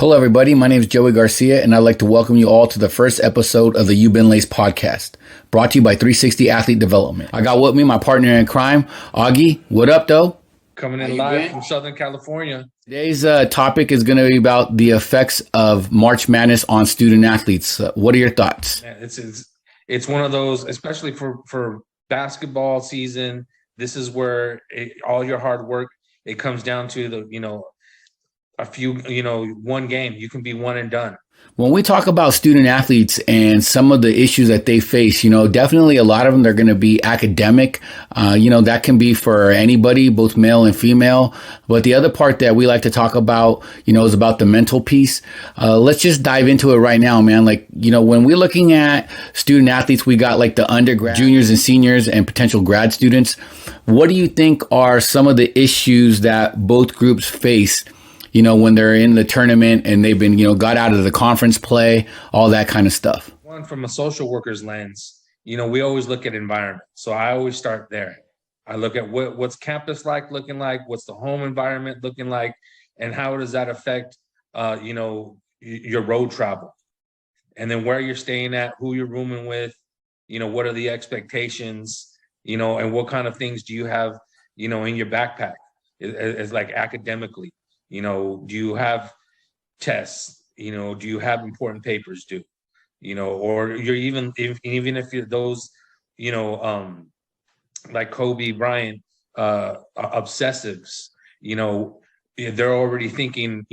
Hello, everybody. My name is Joey Garcia, and I'd like to welcome you all to the first episode of the You've Been Laced podcast, brought to you by 360 Athlete Development. I got with me my partner in crime, Augie. What up, though? Coming in live from Southern California. Today's topic is going to be about the effects of March Madness on student athletes. What are your thoughts? Man, it's one of those, especially for basketball season. This is where all your hard work, it comes down to one game. You can be one and done. When we talk about student athletes and some of the issues that they face, definitely a lot of them, they're going to be academic. That can be for anybody, both male and female. But the other part that we like to talk about, is about the mental piece. Let's just dive into it right now, man. When we're looking at student athletes, we got like the undergrad, juniors and seniors and potential grad students. What do you think are some of the issues that both groups face when they're in the tournament and they've been, got out of the conference play, all that kind of stuff? One, from a social worker's lens, we always look at environment. So I always start there. I look at what's campus looking like, what's the home environment looking like, and how does that affect, your road travel, and then where you're staying at, who you're rooming with, what are the expectations, and what kind of things do you have, in your backpack, as like academically. Do you have tests? Do you have important papers due? Or you're even if you're those, like Kobe Bryant, obsessives, they're already thinking,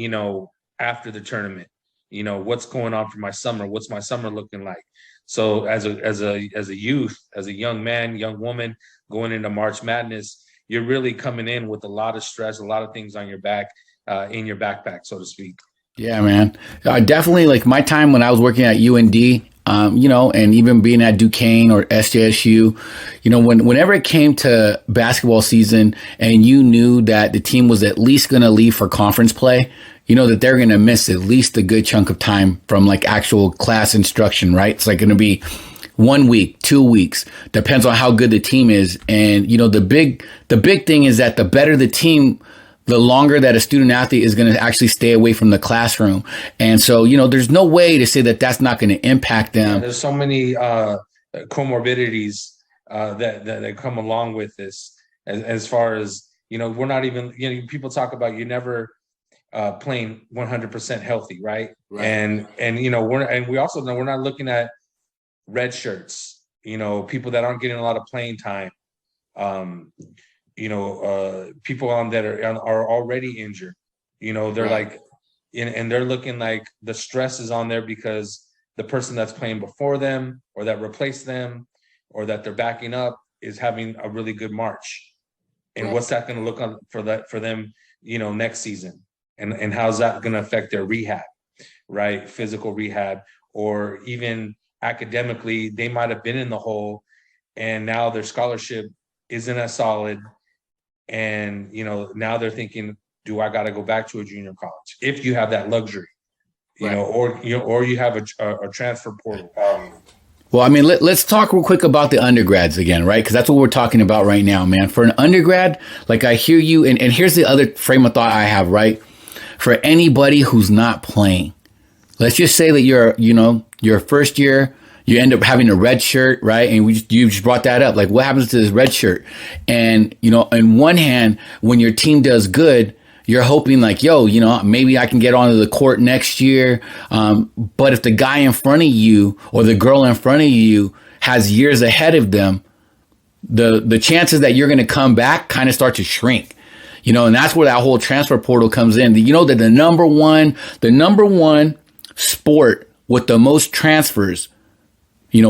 after the tournament, what's going on for my summer? What's my summer looking like? So as a youth, as a young man, young woman going into March Madness, you're really coming in with a lot of stress, a lot of things on your back. In your backpack, so to speak. Yeah, man. Definitely, like my time when I was working at UND, and even being at Duquesne or SJSU, whenever it came to basketball season and you knew that the team was at least going to leave for conference play, that they're going to miss at least a good chunk of time from like actual class instruction, right? It's like going to be 1 week, 2 weeks, depends on how good the team is. And, the big thing is that the better the team, the longer that a student athlete is going to actually stay away from the classroom. And so, there's no way to say that that's not going to impact them. Yeah, there's so many comorbidities that come along with this, as far as, we're not even, people talk about you never playing 100% healthy, right? And we also know we're not looking at red shirts, people that aren't getting a lot of playing time. People that are already injured, they're right. And they're looking like the stress is on there because the person that's playing before them or that replaced them or that they're backing up is having a really good March. And right. What's that going to look on for them, next season? And how's that going to affect their rehab, right? Physical rehab, or even academically, they might have been in the hole and now their scholarship isn't as solid. And, now they're thinking, do I got to go back to a junior college? If you have that luxury, right. Or you have a transfer portal. Well, I mean, let's talk real quick about the undergrads again, right? Because that's what we're talking about right now, man. For an undergrad, like I hear you. And here's the other frame of thought I have, right? For anybody who's not playing, let's just say that your first year, you end up having a red shirt, right? And you just brought that up. Like, what happens to this red shirt? And, on one hand, when your team does good, you're hoping like, maybe I can get onto the court next year. But if the guy in front of you or the girl in front of you has years ahead of them, the chances that you're going to come back kind of start to shrink. And that's where that whole transfer portal comes in. That the number one sport with the most transfers,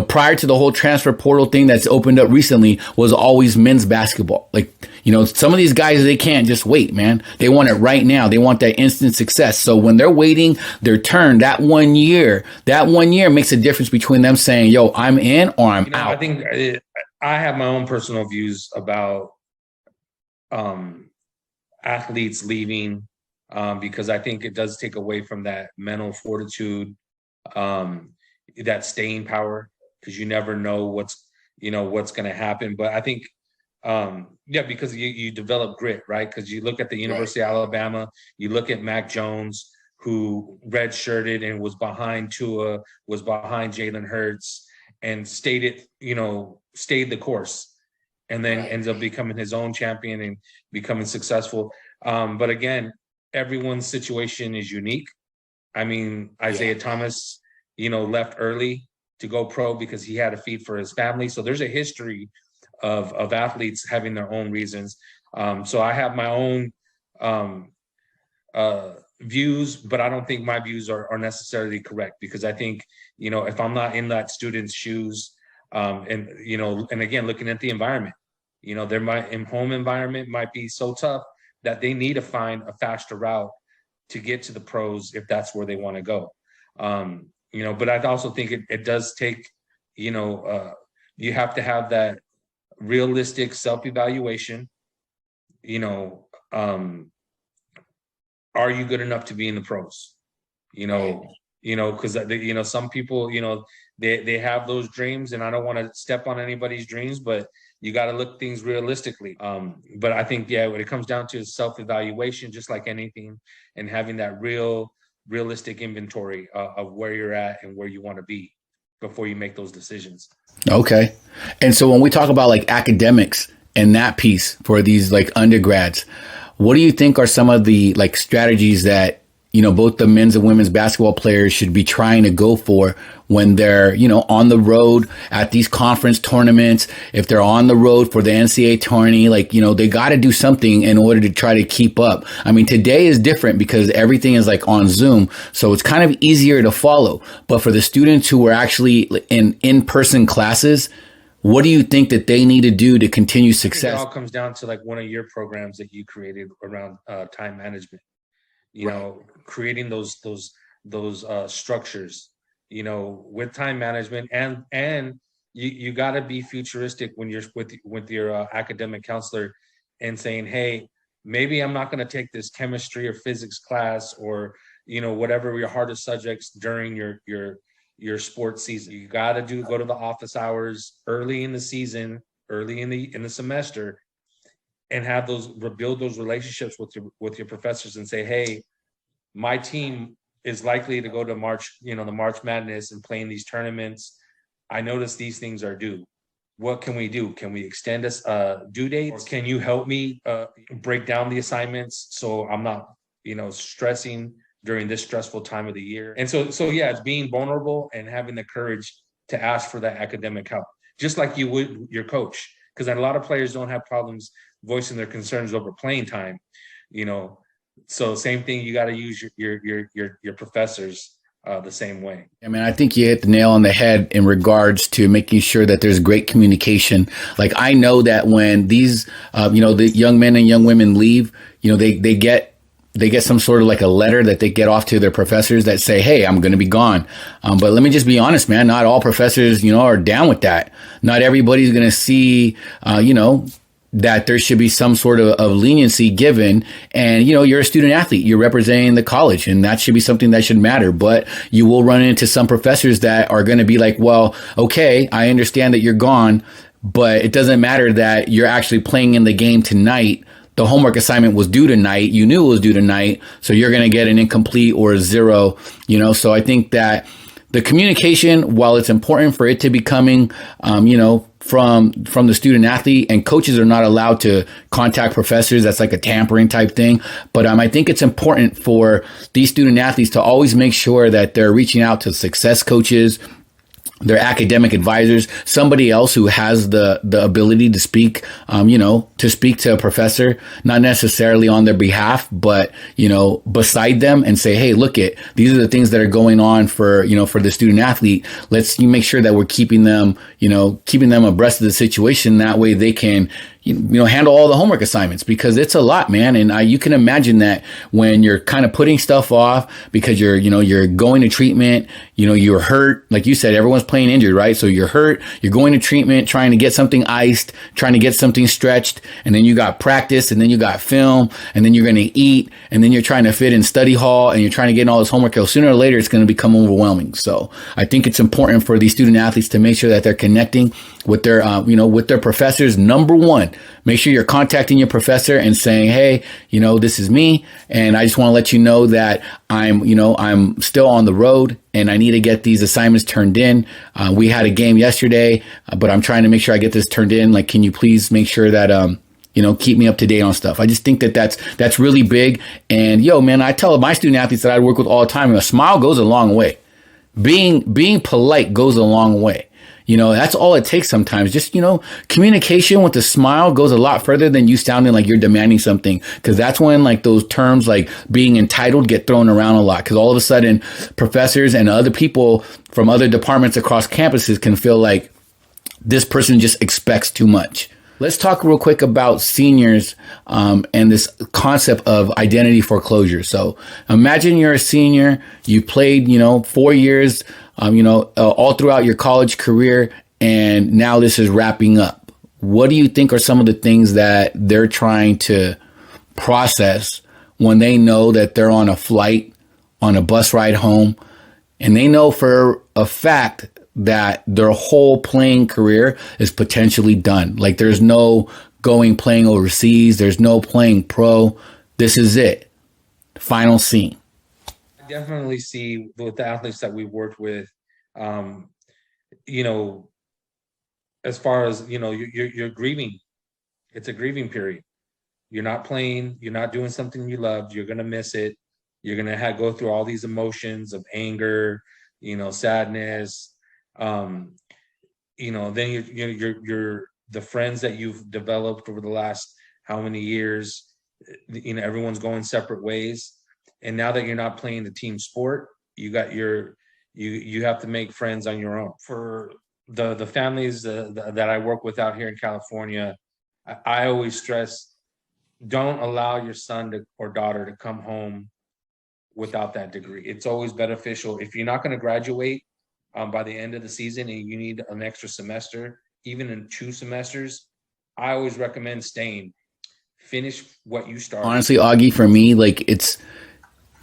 prior to the whole transfer portal thing that's opened up recently, was always men's basketball. Like, some of these guys, they can't just wait, man. They want it right now. They want that instant success. So when they're waiting their turn, that 1 year makes a difference between them saying, yo, I'm in or I'm out. I think I have my own personal views about athletes leaving, because I think it does take away from that mental fortitude, that staying power, because you never know what's going to happen. But I think, because you develop grit, right? Because you look at the University of Alabama, you look at Mac Jones, who redshirted and was behind Tua, was behind Jalen Hurts, and stayed the course, and then ends up becoming his own champion and becoming successful. But again, everyone's situation is unique. I mean, Isaiah Thomas, left early to go pro because he had a feed for his family. So there's a history of athletes having their own reasons. So I have my own views, but I don't think my views are necessarily correct, because I think, if I'm not in that student's shoes, and again, looking at the environment, their home environment might be so tough that they need to find a faster route to get to the pros if that's where they want to go. But I also think it does take, you have to have that realistic self-evaluation. Are you good enough to be in the pros? Because some people, they have those dreams, and I don't want to step on anybody's dreams, but you got to look things realistically. But I think, what it comes down to is self-evaluation, just like anything, and having that realistic inventory of where you're at and where you want to be before you make those decisions. Okay. And so when we talk about like academics and that piece for these like undergrads, what do you think are some of the like strategies that, both the men's and women's basketball players should be trying to go for when they're, on the road at these conference tournaments? If they're on the road for the NCAA tourney, like, they got to do something in order to try to keep up. I mean, today is different because everything is like on Zoom, so it's kind of easier to follow. But for the students who are actually in-person classes, what do you think that they need to do to continue success? It all comes down to like one of your programs that you created around time management. Creating those structures, with time management, and you got to be futuristic when you're with your academic counselor and saying, hey, maybe I'm not going to take this chemistry or physics class or whatever your hardest subjects during your sports season. You got to go to the office hours early in the season, early in the semester, and have build those relationships with your professors and say, hey, my team is likely to go to March, the March Madness and play in these tournaments. I notice these things are due. What can we do? Can we extend due dates? Or can you help me break down the assignments so I'm not, stressing during this stressful time of the year? And so it's being vulnerable and having the courage to ask for that academic help, just like you would your coach. Because a lot of players don't have problems voicing their concerns over playing time, So same thing, you got to use your professors the same way. I mean, I think you hit the nail on the head in regards to making sure that there's great communication. Like, I know that when these, the young men and young women leave, they get some sort of like a letter that they get off to their professors that say, hey, I'm going to be gone. But let me just be honest, man, not all professors, are down with that. Not everybody's going to see, that there should be some sort of leniency given. And, you're a student athlete, you're representing the college, and that should be something that should matter. But you will run into some professors that are going to be like, well, okay, I understand that you're gone, but it doesn't matter that you're actually playing in the game tonight. The homework assignment was due tonight. You knew it was due tonight. So you're going to get an incomplete or a zero, So I think that the communication, while it's important for it to be coming, from the student athlete, and coaches are not allowed to contact professors. That's like a tampering type thing. But I think it's important for these student athletes to always make sure that they're reaching out to success coaches, their academic advisors, somebody else who has the ability to speak, to speak to a professor, not necessarily on their behalf, but, beside them, and say, hey, look these are the things that are going on for the student athlete. Let's make sure that we're keeping them abreast of the situation. That way they can, handle all the homework assignments, because it's a lot, man. And you can imagine that when you're kind of putting stuff off because you're going to treatment, you're hurt. Like you said, everyone's playing injured, right? So you're hurt, you're going to treatment, trying to get something iced, trying to get something stretched. And then you got practice, and then you got film, and then you're going to eat, and then you're trying to fit in study hall, and you're trying to get in all this homework. Sooner or later, it's going to become overwhelming. So I think it's important for these student athletes to make sure that they're connecting with their, with their professors. Number one, make sure you're contacting your professor and saying, hey, this is me. And I just want to let you know that I'm still on the road and I need to get these assignments turned in. We had a game yesterday, but I'm trying to make sure I get this turned in. Like, can you please make sure that, keep me up to date on stuff. I just think that that's really big. And man, I tell my student athletes that I work with all the time, a smile goes a long way. Being polite goes a long way. That's all it takes sometimes. Just, communication with a smile goes a lot further than you sounding like you're demanding something. Cause that's when like those terms like being entitled get thrown around a lot. Cause all of a sudden professors and other people from other departments across campuses can feel like this person just expects too much. Let's talk real quick about seniors and this concept of identity foreclosure. So imagine you're a senior, you played, 4 years, all throughout your college career, and now this is wrapping up. What do you think are some of the things that they're trying to process when they know that they're on a flight, on a bus ride home, and they know for a fact that their whole playing career is potentially done? Like there's no playing overseas. There's no playing pro. This is it. Final scene. I definitely see with the athletes that we've worked with, as far as, you're grieving. It's a grieving period. You're not playing. You're not doing something you loved. You're going to miss it. You're going to go through all these emotions of anger, sadness. Then you're the friends that you've developed over the last how many years, everyone's going separate ways. And now that you're not playing the team sport, you have to make friends on your own. For the families that I work with out here in California, I always stress, don't allow your son or daughter to come home without that degree. It's always beneficial. If you're not going to graduate by the end of the season and you need an extra semester, even in 2 semesters, I always recommend staying. Finish what you started. Honestly, Augie, for me, like it's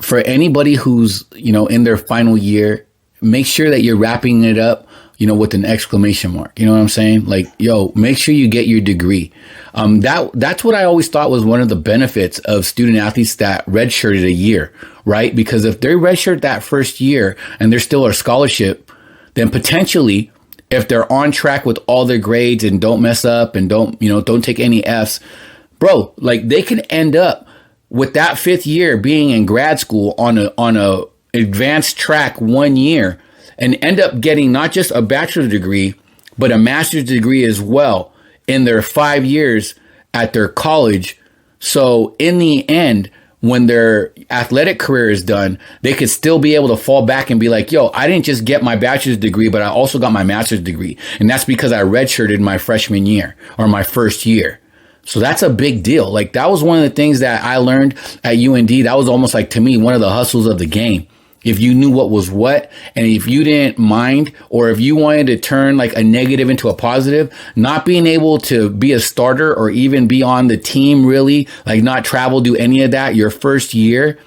for anybody who's, in their final year, make sure that you're wrapping it up, with an exclamation mark. You know what I'm saying? Like, make sure you get your degree. That's what I always thought was one of the benefits of student athletes that redshirted a year, right? Because if they redshirt that first year and they're still a scholarship, then potentially if they're on track with all their grades and don't mess up and don't take any Fs, bro, like they can end up with that 5th year being in grad school on a advanced track 1 year and end up getting not just a bachelor's degree, but a master's degree as well in their 5 years at their college. So in the end, when their athletic career is done, they could still be able to fall back and be like, I didn't just get my bachelor's degree, but I also got my master's degree. And that's because I redshirted my freshman year or my first year. So that's a big deal. Like that was one of the things that I learned at UND. That was almost like, to me, one of the hustles of the game. If you knew what was what, and if you didn't mind, or if you wanted to turn like a negative into a positive, not being able to be a starter or even be on the team, really, like not travel, do any of that your first year,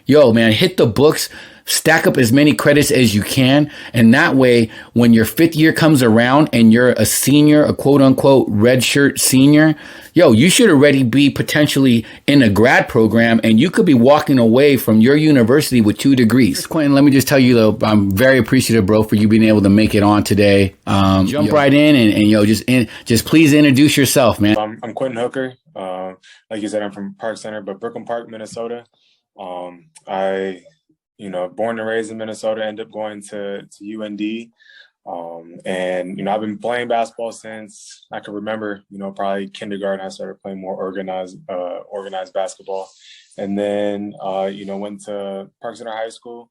man, hit the books, stack up as many credits as you can. And that way, when your 5th year comes around and you're a senior, a quote unquote redshirt senior, you should already be potentially in a grad program and you could be walking away from your university with 2 degrees. Quentin, let me just tell you though, I'm very appreciative, bro, for you being able to make it on today. Jump right in and just please introduce yourself, man. I'm Quentin Hooker. Like you said, I'm from Park Center, but Brooklyn Park, Minnesota. I born and raised in Minnesota, ended up going to UND. And I've been playing basketball since I can remember, probably kindergarten. I started playing more organized basketball. And then, went to Park Center High School.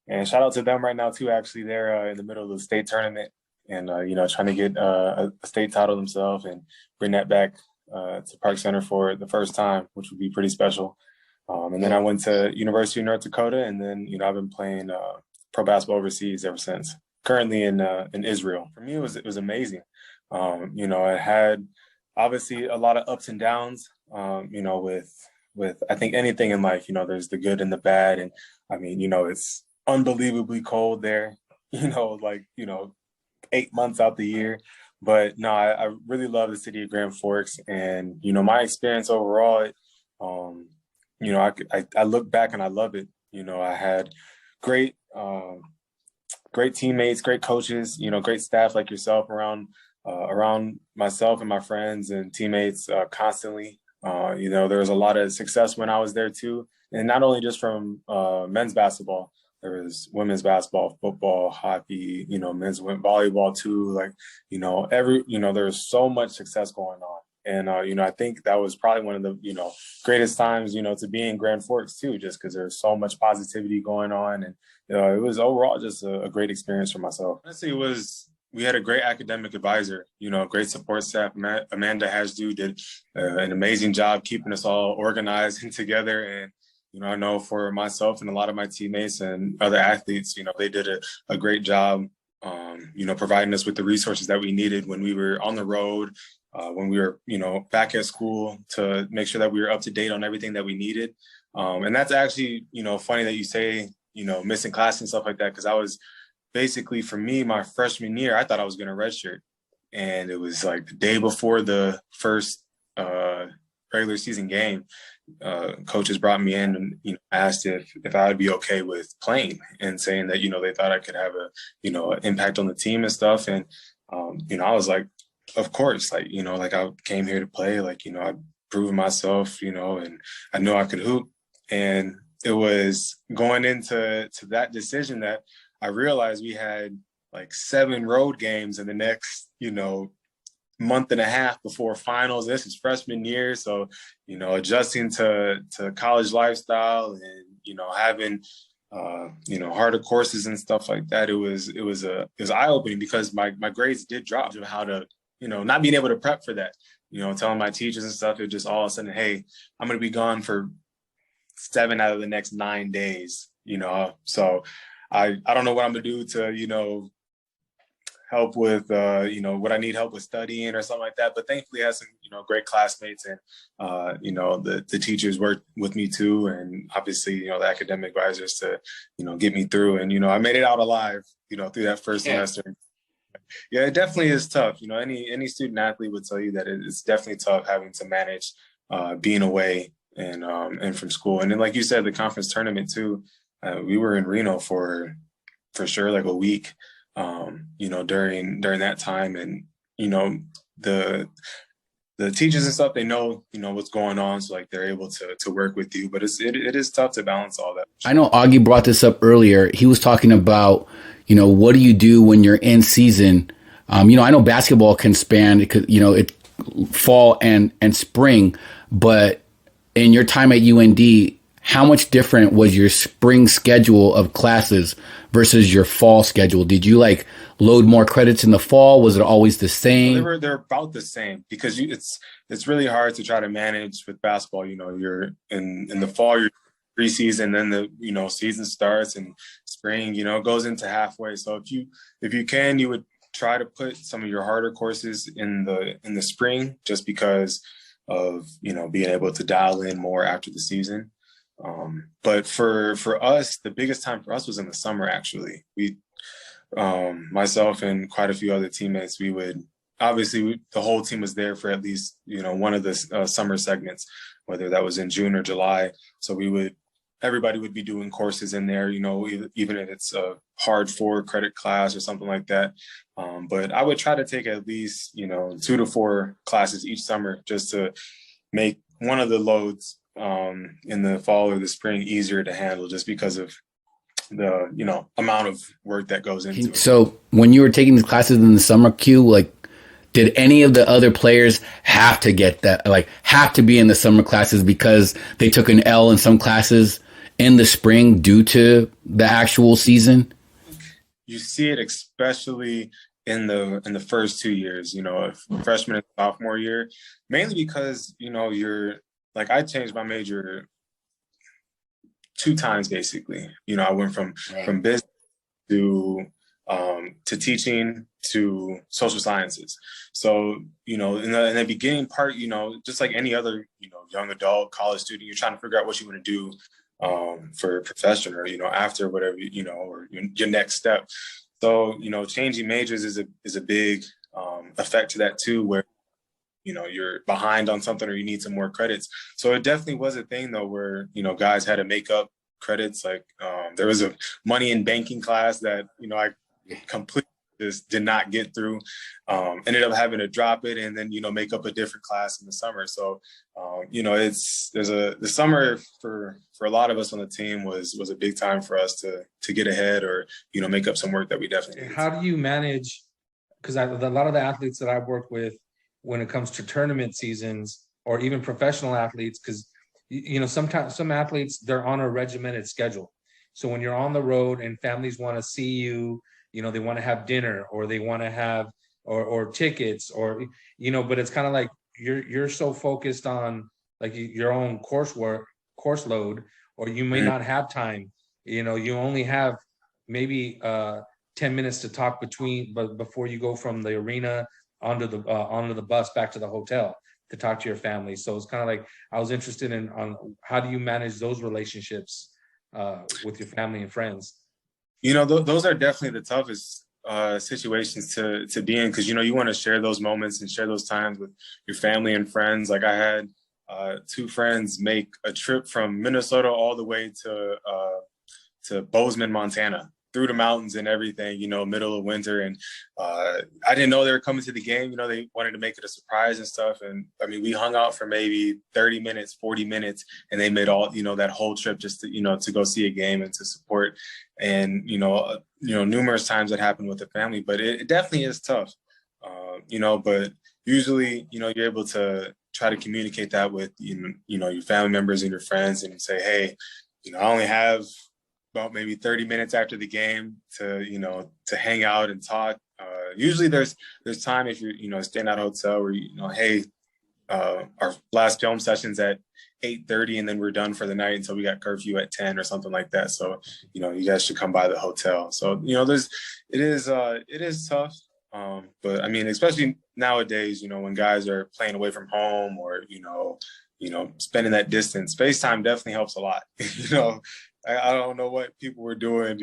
And shout out to them right now, too. Actually, they're in the middle of the state tournament and, trying to get a state title themselves and bring that back to Park Center for the first time, which would be pretty special. And then I went to University of North Dakota, and then, I've been playing pro basketball overseas ever since. Currently in Israel. For me, it was amazing. I had obviously a lot of ups and downs, with I think anything in life, there's the good and the bad. And I mean, it's unbelievably cold there, 8 months out the year. But no, I really love the city of Grand Forks, and my experience overall. Um, I look back and I love it. I had great, great teammates, great coaches, great staff like yourself around myself and my friends and teammates constantly. There was a lot of success when I was there too, and not only just from men's basketball. There was women's basketball, football, hockey, men's volleyball too. Like, there's so much success going on. And, I think that was probably one of the, greatest times, to be in Grand Forks too, just because there's so much positivity going on. And, it was overall just a great experience for myself. Honestly, we had a great academic advisor, great support staff. Amanda Hajdu did an amazing job keeping us all organized and together. And, I know for myself and a lot of my teammates and other athletes, they did a great job, providing us with the resources that we needed when we were on the road, when we were, back at school, to make sure that we were up to date on everything that we needed. And that's actually, funny that you say, missing class and stuff like that, because I was basically, for me, my freshman year, I thought I was going to redshirt. And it was like the day before the first regular season game. Coaches brought me in and asked if I would be okay with playing, and saying that they thought I could have an impact on the team and stuff. And I was like, of course, like I came here to play, I'd proven myself, and I knew I could hoop. And it was going into that decision that I realized we had like 7 road games in the next month and a half before finals. This is freshman year, so adjusting to college lifestyle, and having harder courses and stuff like that. It was eye-opening, because my grades did drop. How to not being able to prep for that, telling my teachers and stuff, it just all of a sudden, hey, I'm going to be gone for 7 out of the next 9 days, so I don't know what I'm going to do to help with, what I need help with studying or something like that. But thankfully I had some, great classmates, and, the teachers worked with me too. And obviously, the academic advisors to, get me through. And, I made it out alive, through that first semester. Yeah, it definitely is tough. Any student athlete would tell you that it's definitely tough having to manage being away and from school. And then, like you said, the conference tournament too, we were in Reno for sure, like a week. During that time, and the teachers and stuff, they know what's going on, so like they're able to work with you. But it is tough to balance all that. I know Augie brought this up earlier. He was talking about what do you do when you're in season. I know basketball can span it fall and spring, but in your time at UND, how much different was your spring schedule of classes versus your fall schedule? Did you load more credits in the fall? Was it always the same? They're about the same, because it's really hard to try to manage with basketball. You're in the fall, you're preseason, then the season starts, and spring goes into halfway. So if you can, you would try to put some of your harder courses in the spring, just because of being able to dial in more after the season. But for us, the biggest time for us was in the summer. Actually, we, myself and quite a few other teammates, we would obviously the whole team was there for at least one of the summer segments, whether that was in June or July. So everybody would be doing courses in there, even if it's a hard 4-credit class or something like that. But I would try to take at least 2 to 4 classes each summer, just to make one of the loads in the fall or the spring easier to handle, just because of the amount of work that goes into it. So when you were taking these classes in the summer, did any of the other players have to get that, have to be in the summer classes because they took an L in some classes in the spring due to the actual season? You see it especially in the first 2 years, freshman and sophomore year, mainly because you're I changed my major 2 times basically. I went from business to teaching to social sciences. So in the beginning part, just like any other young adult college student, you're trying to figure out what you want to do for a profession, or after whatever or your next step. So changing majors is a big effect to that too, where you're behind on something or you need some more credits. So it definitely was a thing though, where guys had to make up credits. Like there was a money in banking class that I completely just did not get through. Ended up having to drop it and then make up a different class in the summer. So the summer for a lot of us on the team was a big time for us to get ahead or make up some work that we definitely needed. How do you manage? Because a lot of the athletes that I've worked with, when it comes to tournament seasons or even professional athletes, because sometimes some athletes, they're on a regimented schedule. So when you're on the road and families want to see you, they want to have dinner or they want to have or tickets or but it's kind of like you're so focused on like your own course load, or you may not have time. You only have maybe 10 minutes to talk before you go from the arena onto the bus back to the hotel to talk to your family. So it's kind of like I was interested in on how do you manage those relationships with your family and friends? Those are definitely the toughest situations to be in, because you want to share those moments and share those times with your family and friends. Like I had two friends make a trip from Minnesota all the way to Bozeman, Montana, through the mountains and everything, middle of winter. And I didn't know they were coming to the game. They wanted to make it a surprise and stuff. And I mean, we hung out for maybe 30 minutes, 40 minutes, and they made all, that whole trip just to go see a game and to support. And, numerous times that happened with the family, but it definitely is tough, but usually, you're able to try to communicate that with, your family members and your friends and say, hey, I only have about maybe 30 minutes after the game to hang out and talk. Usually there's time if you're, staying at a hotel where, hey, our last film session's at 8:30 and then we're done for the night until we got curfew at 10 or something like that. So, you guys should come by the hotel. So, it is tough. But I mean, especially nowadays, when guys are playing away from home or, spending that distance, FaceTime definitely helps a lot. I don't know what people were doing,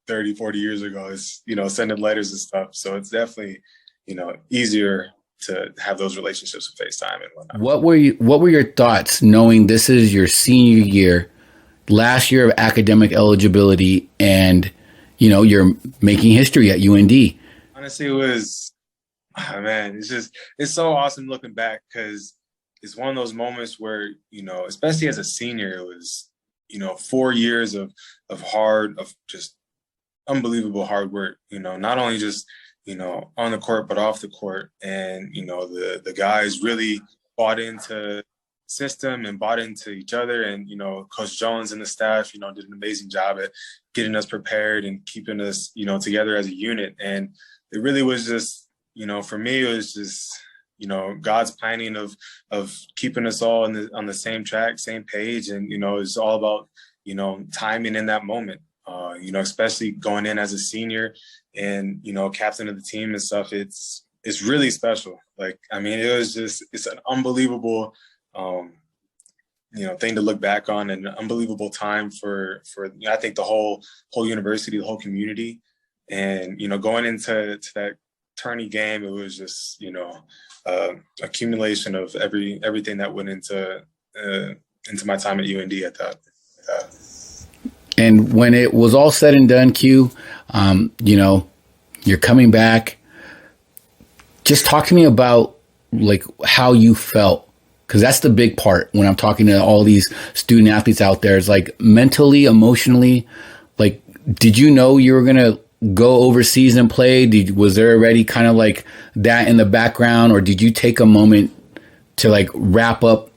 30, 40 years ago. It's, sending letters and stuff. So it's definitely, easier to have those relationships with FaceTime and whatnot. What were your thoughts knowing this is your senior year, last year of academic eligibility, and, you're making history at UND? Honestly, it was, it's so awesome looking back, because it's one of those moments where, especially as a senior, it was, 4 years of just unbelievable hard work, not only just, on the court, but off the court. And, the guys really bought into system and bought into each other. And, Coach Jones and the staff, did an amazing job at getting us prepared and keeping us, together as a unit. And it really was just, for me, it was just, God's planning of keeping us all on the same track, same page. And, it's all about, timing in that moment, especially going in as a senior and, captain of the team and stuff. It's really special. Like, I mean, it's an unbelievable, thing to look back on, and an unbelievable time for I think the whole university, the whole community. And, going into that tourney game, it was just, accumulation of everything that went into my time at UND at that. And when it was all said and done, Q, you're coming back. Just talk to me about like how you felt, because that's the big part when I'm talking to all these student athletes out there. It's like mentally, emotionally, like, did you know you were gonna go overseas and play? Was there already kind of like that in the background, or did you take a moment to like wrap up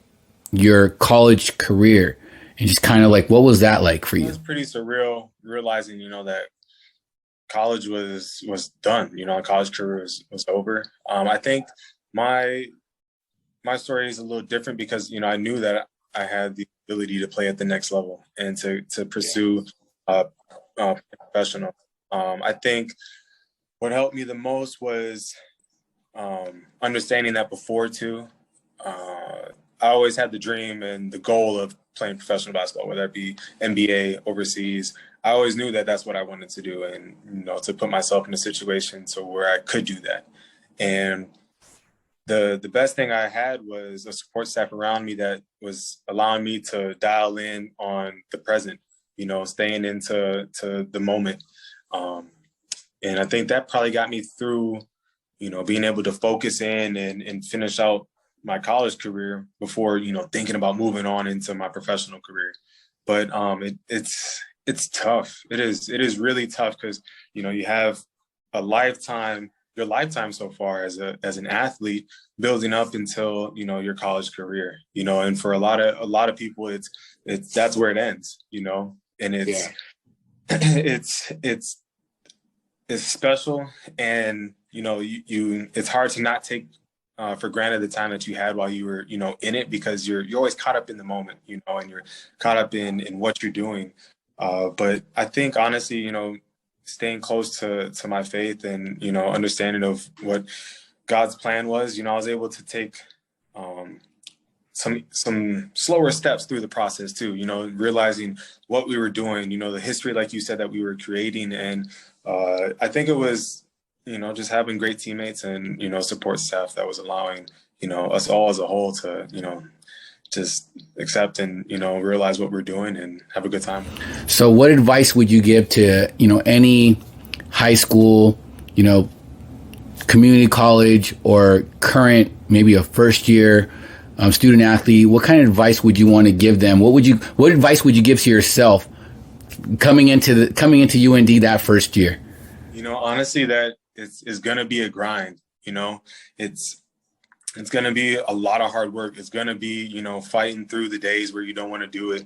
your college career and just kind of like, what was that like for you? It was pretty surreal realizing, that college was done, college career was over. I think my story is a little different because, I knew that I had the ability to play at the next level and to pursue professional. I think what helped me the most was understanding that before too. I always had the dream and the goal of playing professional basketball, whether it be NBA, overseas. I always knew that that's what I wanted to do, and to put myself in a situation to where I could do that. And the best thing I had was a support staff around me that was allowing me to dial in on the present, staying into the moment. And I think that probably got me through, being able to focus in and finish out my college career before, thinking about moving on into my professional career. But it's tough. It is really tough because, you have your lifetime so far as an athlete building up until, your college career, and for a lot of people, it's that's where it ends, and it's special. And, it's hard to not take for granted the time that you had while you were, in it, because you're always caught up in the moment, and you're caught up in what you're doing. But I think honestly, staying close to my faith and, understanding of what God's plan was, I was able to take some slower steps through the process too, realizing what we were doing, the history, like you said, that we were creating. And I think it was, just having great teammates and, support staff that was allowing, us all as a whole to, just accept and, realize what we're doing and have a good time. So what advice would you give to, any high school, community college or current, maybe a first year student athlete? What kind of advice would you want to give them? What advice would you give to yourself coming into UND that first year? Honestly, that it's going to be a grind, it's going to be a lot of hard work. It's going to be, fighting through the days where you don't want to do it.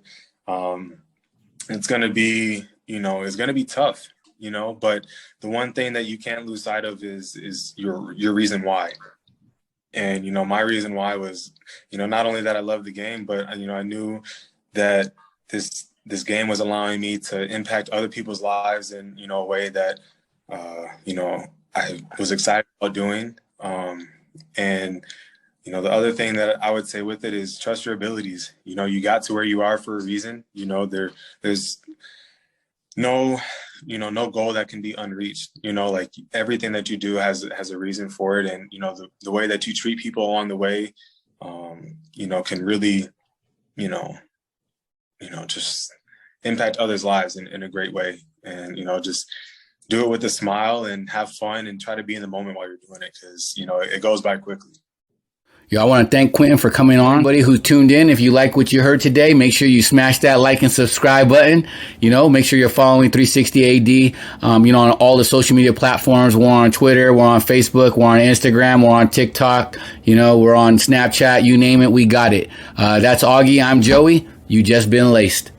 It's going to be, it's going to be tough, but the one thing that you can't lose sight of is your reason why. And, my reason why was, not only that I love the game, but, I knew that this game was allowing me to impact other people's lives in, a way that, I was excited about doing. And, the other thing that I would say with it is trust your abilities. You got to where you are for a reason. There's no, no goal that can be unreached. Like everything that you do has a reason for it. And, the way that you treat people along the way, can really, just impact others' lives in a great way. And, just do it with a smile and have fun and try to be in the moment while you're doing it, because, it goes by quickly. I want to thank Quinton for coming on. Everybody who tuned in, if you like what you heard today, make sure you smash that like and subscribe button. Make sure you're following 360 AD, on all the social media platforms. We're on Twitter, we're on Facebook, we're on Instagram, we're on TikTok, we're on Snapchat, you name it, we got it. That's Augie, I'm Joey. You just been laced.